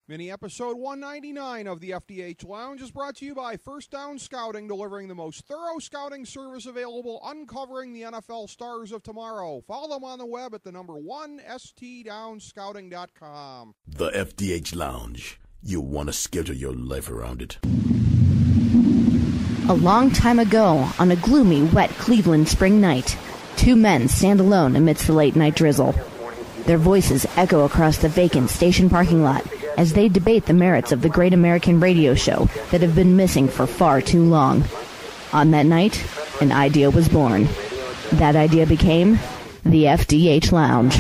Mini episode 199 of the FDH Lounge is brought to you by First Down Scouting, delivering the most thorough scouting service available, uncovering the NFL stars of tomorrow. Follow them on the web at the number 1 stdownscouting.com. The FDH Lounge. You want to schedule your life around it. A long time ago, on a gloomy, wet Cleveland spring night, two men stand alone amidst the late-night drizzle. Their voices echo across the vacant station parking lot as they debate the merits of the great American radio show that have been missing for far too long. On that night, an idea was born. That idea became the FDH Lounge.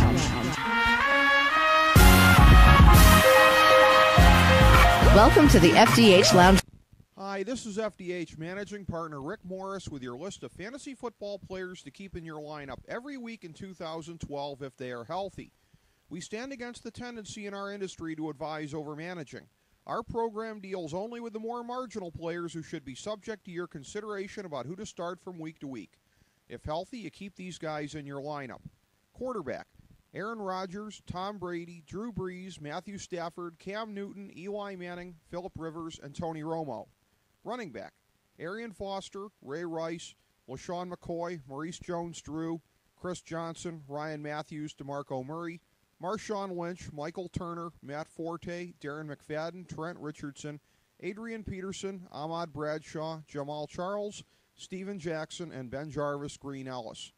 Welcome to the FDH Lounge. Hi, this is FDH Managing Partner Rick Morris with your list of fantasy football players to keep in your lineup every week in 2012 if they are healthy. We stand against the tendency in our industry to advise over managing. Our program deals only with the more marginal players who should be subject to your consideration about who to start from week to week. If healthy, you keep these guys in your lineup. Quarterback: Aaron Rodgers, Tom Brady, Drew Brees, Matthew Stafford, Cam Newton, Eli Manning, Phillip Rivers, and Tony Romo. Running back: Arian Foster, Ray Rice, LaShawn McCoy, Maurice Jones-Drew, Chris Johnson, Ryan Matthews, DeMarco Murray, Marshawn Lynch, Michael Turner, Matt Forte, Darren McFadden, Trent Richardson, Adrian Peterson, Ahmad Bradshaw, Jamal Charles, Steven Jackson, and Ben Jarvis Green Ellis.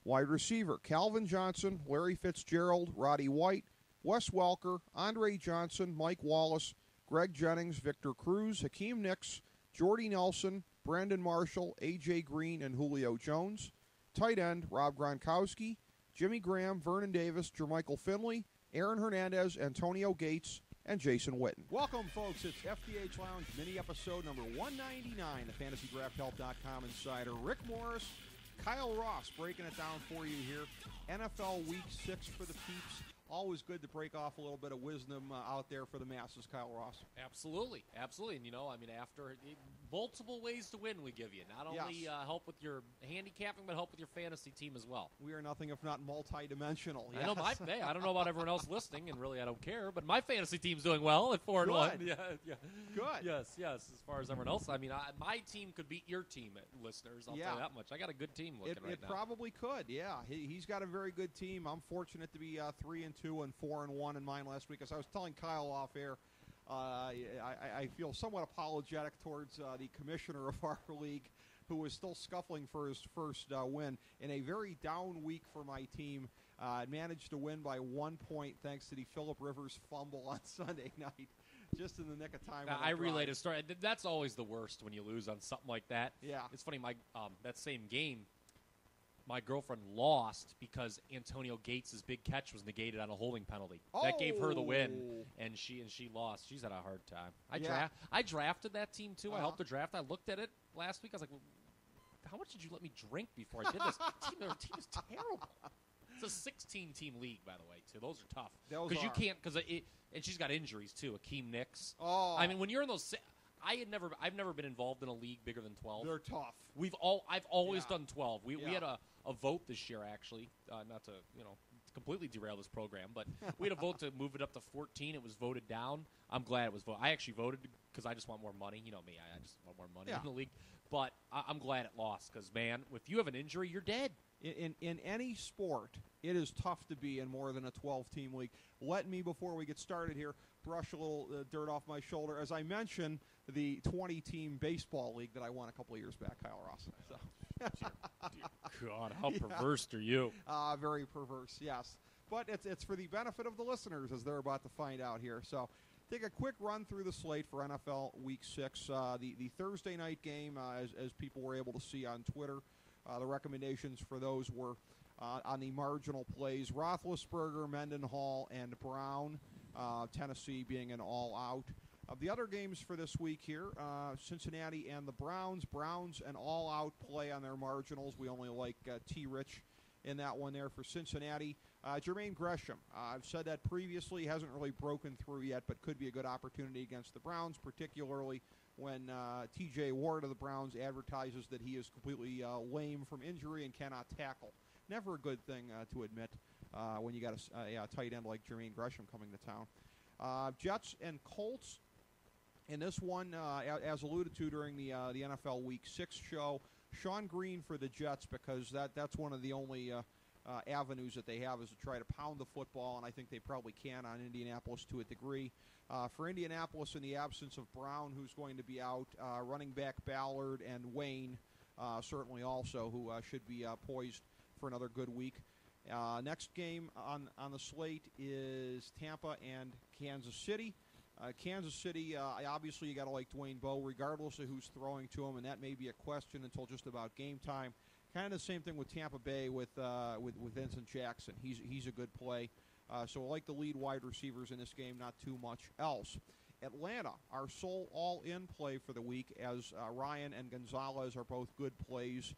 Wide receiver: Calvin Johnson, Larry Fitzgerald, Roddy White, Wes Welker, Andre Johnson, Mike Wallace, Greg Jennings, Victor Cruz, Hakeem Nicks, Jordy Nelson, Brandon Marshall, A.J. Green, and Julio Jones. Tight end: Rob Gronkowski, Jimmy Graham, Vernon Davis, Jermichael Finley, Aaron Hernandez, Antonio Gates, and Jason Witten. Welcome, folks. It's FDH Lounge mini episode number 199, the FantasyDraftHelp.com insider. Rick Morris, Kyle Ross breaking it down for you here. NFL Week 6 for the peeps. Always good to break off a little bit of wisdom out there for the masses, Kyle Ross. Absolutely. Absolutely. And, after multiple ways to win we give you. Not only help with your handicapping, but help with your fantasy team as well. We are nothing if not multi-dimensional. Yes. I know I don't know about everyone else listening, and really I don't care, but my fantasy team's doing well at 4-1. Yeah. Good. Yes. As far as everyone else, my team could beat your team, listeners. I'll tell you that much. I got a good team looking right now. It probably could, yeah. He's got a very good team. I'm fortunate to be 3-2 and 4-1 in mine last week. As I was telling Kyle off air, I feel somewhat apologetic towards the commissioner of our league, who was still scuffling for his first win in a very down week for my team. Managed to win by 1 point thanks to the Phillip Rivers fumble on Sunday night, just in the nick of time. I relayed a story. That's always the worst when you lose on something like that. Yeah, it's funny. That same game, my girlfriend lost because Antonio Gates' big catch was negated on a holding penalty. That gave her the win, and she lost. She's had a hard time. I drafted that team too. I helped her draft. I looked at it last week. I was like, well, how much did you let me drink before I did this? Their team is terrible. It's a 16-team league, by the way, too. Those are tough. Because you can't. And she's got injuries too. Hakeem Nicks. Oh, when you're in those. I've never been involved in a league bigger than 12. They're tough. I've always done 12. We had a vote this year, actually, not to completely derail this program, but we had a vote to move it up to 14. It was voted down. I'm glad it was voted. I actually voted because I just want more money. You know me, I just want more money in the league. But I'm glad it lost because, man, if you have an injury, you're dead. In any sport, it is tough to be in more than a 12-team league. Let me, before we get started here, brush a little dirt off my shoulder. As I mentioned, the 20-team baseball league that I won a couple of years back, Kyle Ross. So. Dear God, how perverse are you? Very perverse, yes. But it's for the benefit of the listeners, as they're about to find out here. So take a quick run through the slate for NFL Week 6. The Thursday night game, as people were able to see on Twitter, the recommendations for those were on the marginal plays: Roethlisberger, Mendenhall, and Brown. Tennessee being an all-out. The other games for this week here, Cincinnati and the Browns. Browns an all-out play on their marginals. We only like T-Rich in that one there for Cincinnati. Jermaine Gresham, I've said that previously, he hasn't really broken through yet, but could be a good opportunity against the Browns, particularly when T.J. Ward of the Browns advertises that he is completely lame from injury and cannot tackle. Never a good thing to admit when you got a tight end like Jermaine Gresham coming to town. Jets and Colts. In this one, as alluded to during the NFL Week 6 show, Sean Green for the Jets, because that's one of the only avenues that they have is to try to pound the football, and I think they probably can on Indianapolis to a degree. For Indianapolis, in the absence of Brown, who's going to be out, running back Ballard and Wayne certainly also, who should be poised for another good week. Next game on the slate is Tampa and Kansas City. Kansas City, obviously you got to like Dwayne Bowe, regardless of who's throwing to him, and that may be a question until just about game time. Kind of the same thing with Tampa Bay with Vincent Jackson. He's a good play. So I like the lead wide receivers in this game, not too much else. Atlanta, our sole all-in play for the week, as Ryan and Gonzalez are both good plays,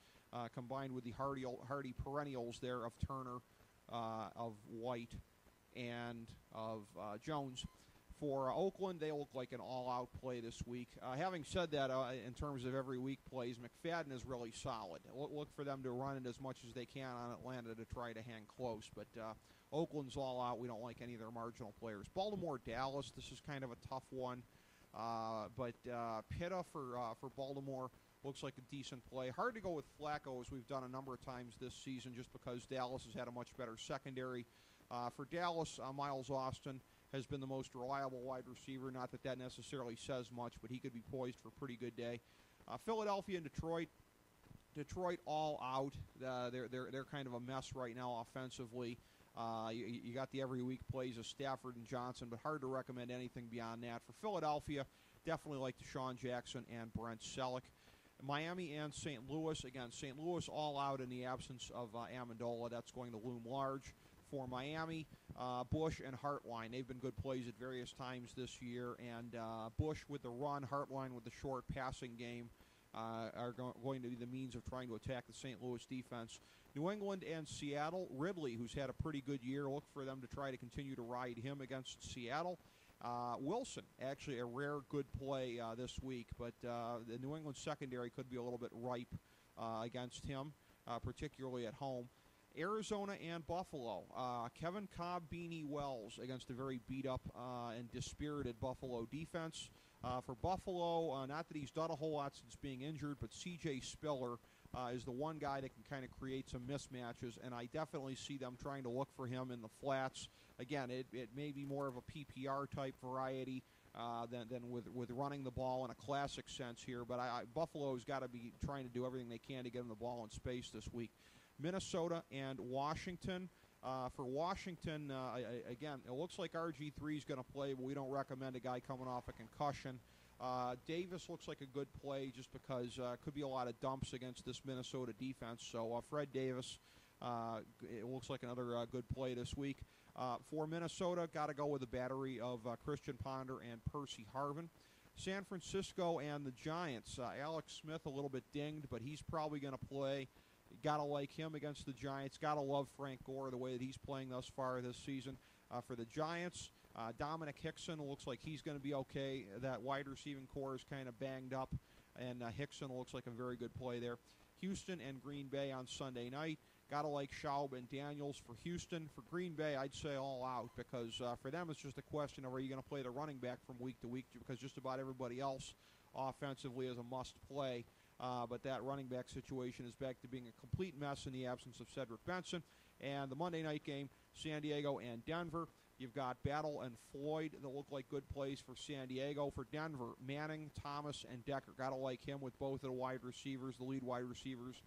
combined with the hardy perennials there of Turner, of White, and of Jones. For Oakland, they look like an all-out play this week. Having said that, in terms of every week plays, McFadden is really solid. Look for them to run it as much as they can on Atlanta to try to hang close. But Oakland's all out. We don't like any of their marginal players. Baltimore, Dallas, this is kind of a tough one. But Pitta for Baltimore looks like a decent play. Hard to go with Flacco, as we've done a number of times this season, just because Dallas has had a much better secondary. For Dallas, Miles Austin has been the most reliable wide receiver. Not that necessarily says much, but he could be poised for a pretty good day. Philadelphia and Detroit. Detroit all out. They're kind of a mess right now offensively. You got the every week plays of Stafford and Johnson, but hard to recommend anything beyond that. For Philadelphia, definitely like Deshaun Jackson and Brent Selleck. Miami and St. Louis. Again, St. Louis all out in the absence of Amendola. That's going to loom large. For Miami, Bush and Hartline. They've been good plays at various times this year. And Bush with the run, Hartline with the short passing game are going to be the means of trying to attack the St. Louis defense. New England and Seattle. Ridley, who's had a pretty good year. Look for them to try to continue to ride him against Seattle. Wilson, actually a rare good play this week. But the New England secondary could be a little bit ripe against him, particularly at home. Arizona and Buffalo. Kevin Cobb, Beanie Wells against a very beat-up and dispirited Buffalo defense. For Buffalo, not that he's done a whole lot since being injured, but C.J. Spiller is the one guy that can kind of create some mismatches, and I definitely see them trying to look for him in the flats. Again, it may be more of a PPR-type variety than with running the ball in a classic sense here, but Buffalo's got to be trying to do everything they can to get him the ball in space this week. Minnesota and Washington. For Washington, again, it looks like RG3 is going to play, but we don't recommend a guy coming off a concussion. Davis looks like a good play just because could be a lot of dumps against this Minnesota defense. So Fred Davis, it looks like another good play this week. For Minnesota, got to go with a battery of Christian Ponder and Percy Harvin. San Francisco and the Giants. Alex Smith a little bit dinged, but he's probably going to play. Got to like him against the Giants. Got to love Frank Gore the way that he's playing thus far this season. For the Giants, Dominic Hickson looks like he's going to be okay. That wide receiving core is kind of banged up, and Hickson looks like a very good play there. Houston and Green Bay on Sunday night. Got to like Schaub and Daniels for Houston. For Green Bay, I'd say all out because for them it's just a question of are you going to play the running back from week to week because just about everybody else offensively is a must-play. But that running back situation is back to being a complete mess in the absence of Cedric Benson. And the Monday night game, San Diego and Denver. You've got Battle and Floyd that look like good plays for San Diego. For Denver, Manning, Thomas, and Decker. Got to like him with both of the wide receivers, the lead wide receivers,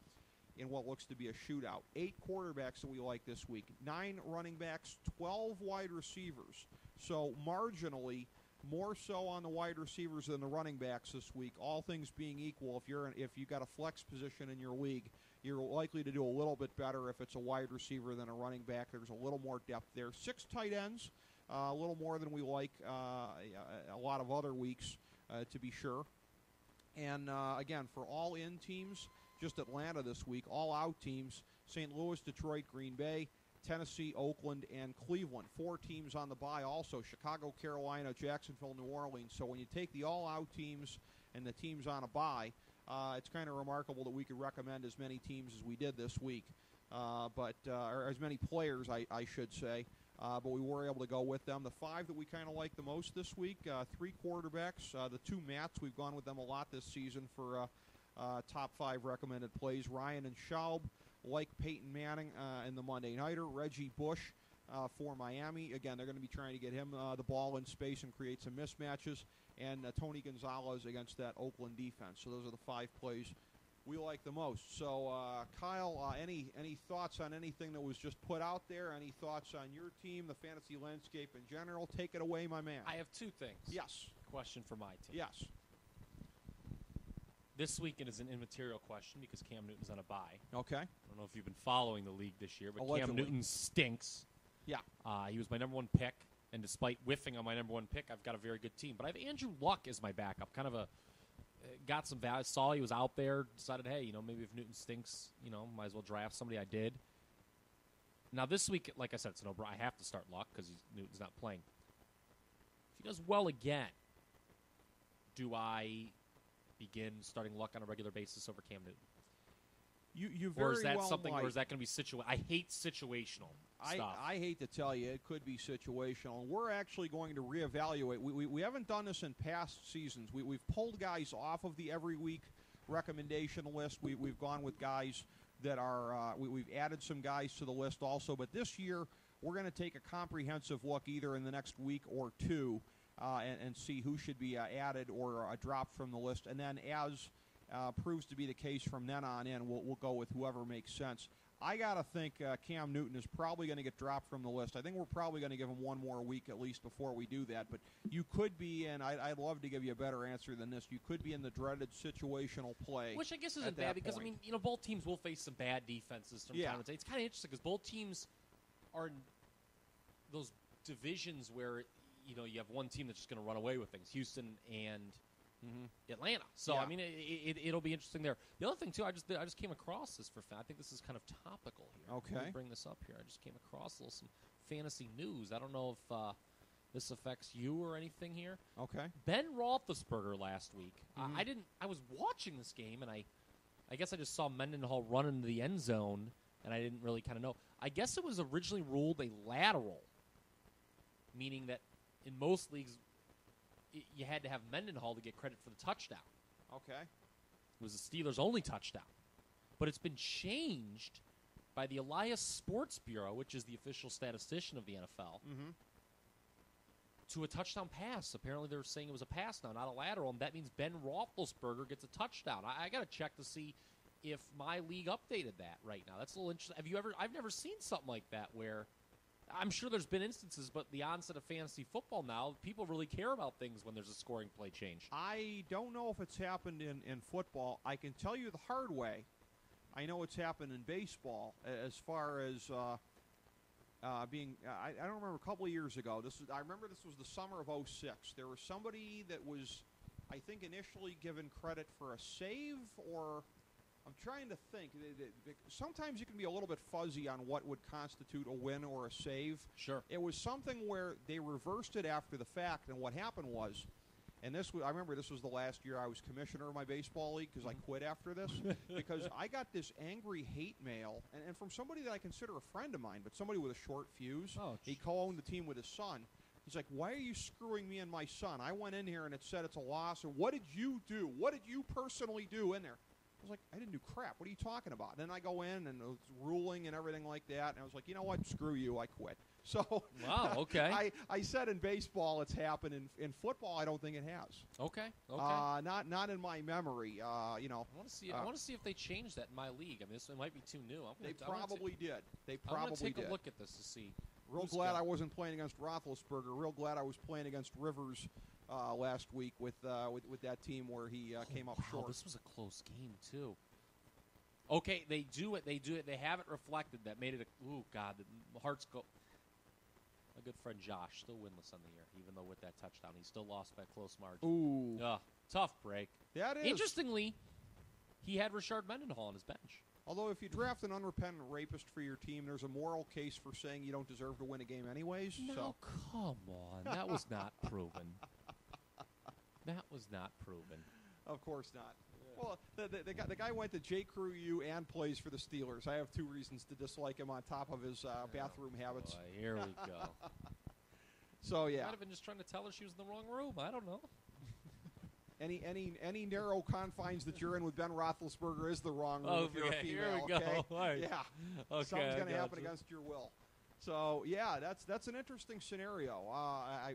in what looks to be a shootout. 8 quarterbacks that we like this week. 9 running backs, 12 wide receivers. So marginally more so on the wide receivers than the running backs this week. All things being equal, if you've got a flex position in your league, you're likely to do a little bit better if it's a wide receiver than a running back. There's a little more depth there. 6 tight ends, a little more than we like a lot of other weeks, to be sure. And again, for all-in teams, just Atlanta this week. All-out teams, St. Louis, Detroit, Green Bay, Tennessee, Oakland, and Cleveland. 4 teams on the bye also. Chicago, Carolina, Jacksonville, New Orleans. So when you take the all-out teams and the teams on a bye, it's kind of remarkable that we could recommend as many teams as we did this week. Or as many players, I should say. but we were able to go with them. The 5 that we kind of like the most this week, 3 quarterbacks. The 2 Matts, we've gone with them a lot this season for top 5 recommended plays. Ryan and Schaub, like Peyton Manning in the Monday Nighter. Reggie Bush for Miami. Again, they're going to be trying to get him the ball in space and create some mismatches. And Tony Gonzalez against that Oakland defense. So those are the 5 plays we like the most. So, Kyle, any thoughts on anything that was just put out there? Any thoughts on your team, the fantasy landscape in general? Take it away, my man. I have 2 things. Yes. Question for my team. Yes. This week it is an immaterial question because Cam Newton's on a bye. Okay. I don't know if you've been following the league this year, but Allegedly. Cam Newton stinks. Yeah. He was my number 1 pick, and despite whiffing on my number 1 pick, I've got a very good team. But I have Andrew Luck as my backup. Kind of got some value. Saw he was out there, decided, hey, maybe if Newton stinks, might as well draft somebody. I did. Now this week, like I said, it's I have to start Luck because Newton's not playing. If he does well again, do I begin starting Luck on a regular basis over Cam Newton? You very or is that well something? might. Or is that going to be I hate situational stuff. I hate to tell you, it could be situational. We're actually going to reevaluate. We haven't done this in past seasons. We've pulled guys off of the every week recommendation list. We've gone with guys that are we've added some guys to the list also. But this year, we're going to take a comprehensive look either in the next week or 2 and see who should be added or dropped from the list. And then as proves to be the case from then on in, we'll go with whoever makes sense. I got to think Cam Newton is probably going to get dropped from the list. I think we're probably going to give him 1 more week at least before we do that. But you could be, and I'd love to give you a better answer than this, you could be in the dreaded situational play. Which I guess isn't bad because, point. both teams will face some bad defenses from time to time. It's kind of interesting because both teams are in those divisions where, you have one team that's just going to run away with things, Houston and Atlanta. So, it'll be interesting there. The other thing, too, I just came across this for I think this is kind of topical here. Okay. Let me bring this up here. I just came across some fantasy news. I don't know if this affects you or anything here. Okay. Ben Roethlisberger last week. I was watching this game, and I guess I just saw Mendenhall run into the end zone, and I didn't really kind of know. I guess it was originally ruled a lateral, meaning that in most leagues, you had to have Mendenhall to get credit for the touchdown. Okay. It was the Steelers' only touchdown. But it's been changed by the Elias Sports Bureau, which is the official statistician of the NFL, to a touchdown pass. Apparently they're saying it was a pass now, not a lateral, and that means Ben Roethlisberger gets a touchdown. I got to check to see if my league updated that right now. That's a little interesting. I've never seen something like that where I'm sure there's been instances, but the onset of fantasy football now, people really care about things when there's a scoring play change. I don't know if it's happened in football. I can tell you the hard way. I know it's happened in baseball as far as being I don't remember a couple of years ago. I remember this was the summer of 2006. There was somebody that was, I think, initially given credit for a save, or I'm trying to think. Sometimes you can be a little bit fuzzy on what would constitute a win or a save. Sure. It was something where they reversed it after the fact, and what happened was, and I remember this was the last year I was commissioner of my baseball league because I quit after this, because I got this angry hate mail, and from somebody that I consider a friend of mine, but somebody with a short fuse. He co-owned the team with his son. He's like, why are you screwing me and my son? I went in here and it said it's a loss, and what did you do? What did you personally do in there? I was like, I didn't do crap. What are you talking about? And then I go in, and it was ruling and everything like that, and I was like, you know what? Screw you. I quit. So wow, okay. I said in baseball it's happened. In football, I don't think it has. Okay. Not in my memory. I want to see. I want to see if they changed that in my league. I mean, this might be too new. They probably did. I'm going to take a look at this to see. Real glad I wasn't playing against Roethlisberger. Real glad I was playing against Rivers last week with that team where he came up short. This was a close game too. Okay, they do it. They have it reflected. That made it the Hearts go. My good friend Josh still winless on the year, even though with that touchdown he still lost by a close margin. Ooh, tough break. That is. Interestingly, he had Rashard Mendenhall on his bench. Although if you draft an unrepentant rapist for your team, there's a moral case for saying you don't deserve to win a game anyways. No, come on. That was not proven. That was not proven. Of course not. Well, the guy went to J.Crew U and plays for the Steelers. I have 2 reasons to dislike him on top of his bathroom habits. Boy, here we go. So, yeah. Might have been just trying to tell her she was in the wrong room. I don't know. Any narrow confines that you're in with Ben Roethlisberger is the wrong room if you're a female. Here we go. Okay? Right. Yeah. Okay, Something's going to happen against your will. So, yeah, that's an interesting scenario.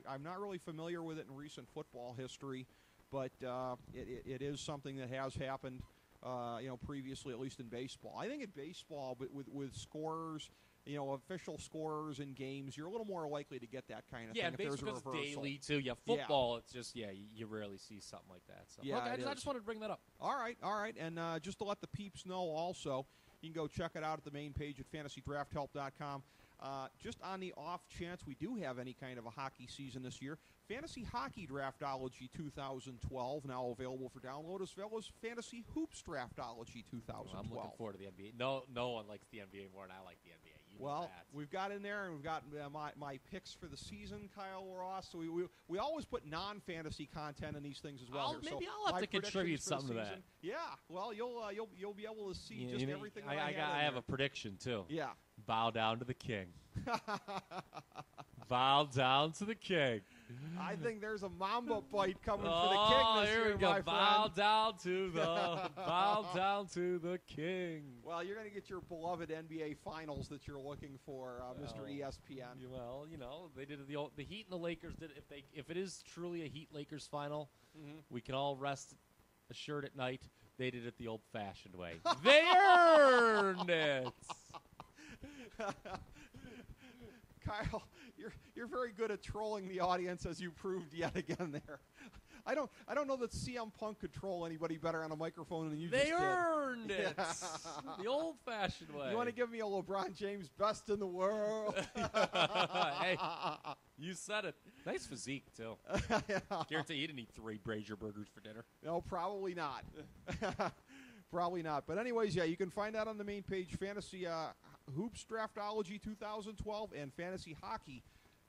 I'm not really familiar with it in recent football history, but it is something that has happened, previously, at least in baseball. I think in baseball, but with scorers, official scorers in games, you're a little more likely to get that kind of thing if there's a reversal. Daily, too. Yeah, football, it's just, you rarely see something like that. So. Yeah, okay, I just wanted to bring that up. All right. And just to let the peeps know also, you can go check it out at the main page at fantasydrafthelp.com. Just on the off chance we do have any kind of a hockey season this year, Fantasy Hockey Draftology 2012 now available for download, as well as Fantasy Hoops Draftology 2012. I'm looking forward to the NBA. No one likes the NBA more than I like the NBA. We've got in there, and we've got my picks for the season, Kyle Ross. So we always put non-fantasy content in these things as well. Maybe I'll have to contribute something to that. Yeah, well, you'll be able to see just everything. I have a prediction too. Yeah. Bow down to the king. Bow down to the king. I think there's a Mamba bite coming for the king this year, here we go. my Bow friend. down to the king. Well, you're going to get your beloved NBA Finals that you're looking for, Mr. ESPN. Well, they did the Heat and the Lakers did. If it is truly a Heat Lakers final, we can all rest assured at night. They did it the old-fashioned way. They earned it. Kyle, you're very good at trolling the audience, as you proved yet again there. I don't know that CM Punk could troll anybody better on a microphone than you just did. They earned it. The old-fashioned way. You want to give me a LeBron James best in the world? Hey, you said it. Nice physique, too. Guarantee you didn't eat 3 Brazier burgers for dinner. No, probably not. Probably not. But anyways, yeah, you can find that on the main page, Fantasy Hoops Draftology 2012 and Fantasy Hockey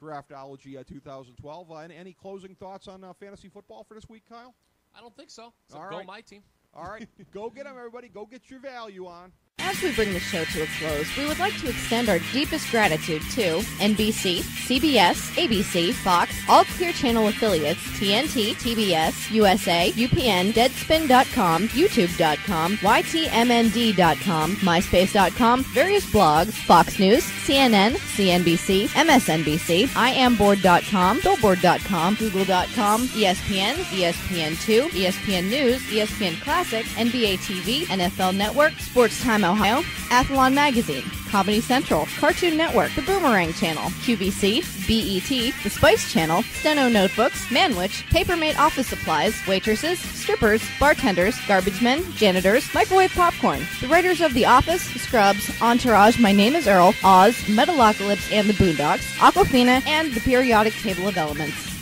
Draftology 2012. Any closing thoughts on fantasy football for this week, Kyle? I don't think so. So All go right. my team. All right. Go get them, everybody. Go get your value on. As we bring the show to a close, we would like to extend our deepest gratitude to NBC, CBS, ABC, Fox, all Clear Channel affiliates, TNT, TBS, USA, UPN, Deadspin.com, YouTube.com, YTMND.com, MySpace.com, various blogs, Fox News, CNN, CNBC, MSNBC, IamBoard.com, Billboard.com, Google.com, ESPN, ESPN2, ESPN News, ESPN Classic, NBA TV, NFL Network, Sports Time Ohio, Athlon Magazine, Comedy Central, Cartoon Network, The Boomerang Channel, QVC, BET, The Spice Channel, Steno Notebooks, Manwich, Papermate Office Supplies, waitresses, strippers, bartenders, garbage men, janitors, microwave popcorn, the writers of The Office, Scrubs, Entourage, My Name is Earl, Oz, Metalocalypse and the Boondocks, Aquafina, and the Periodic Table of Elements.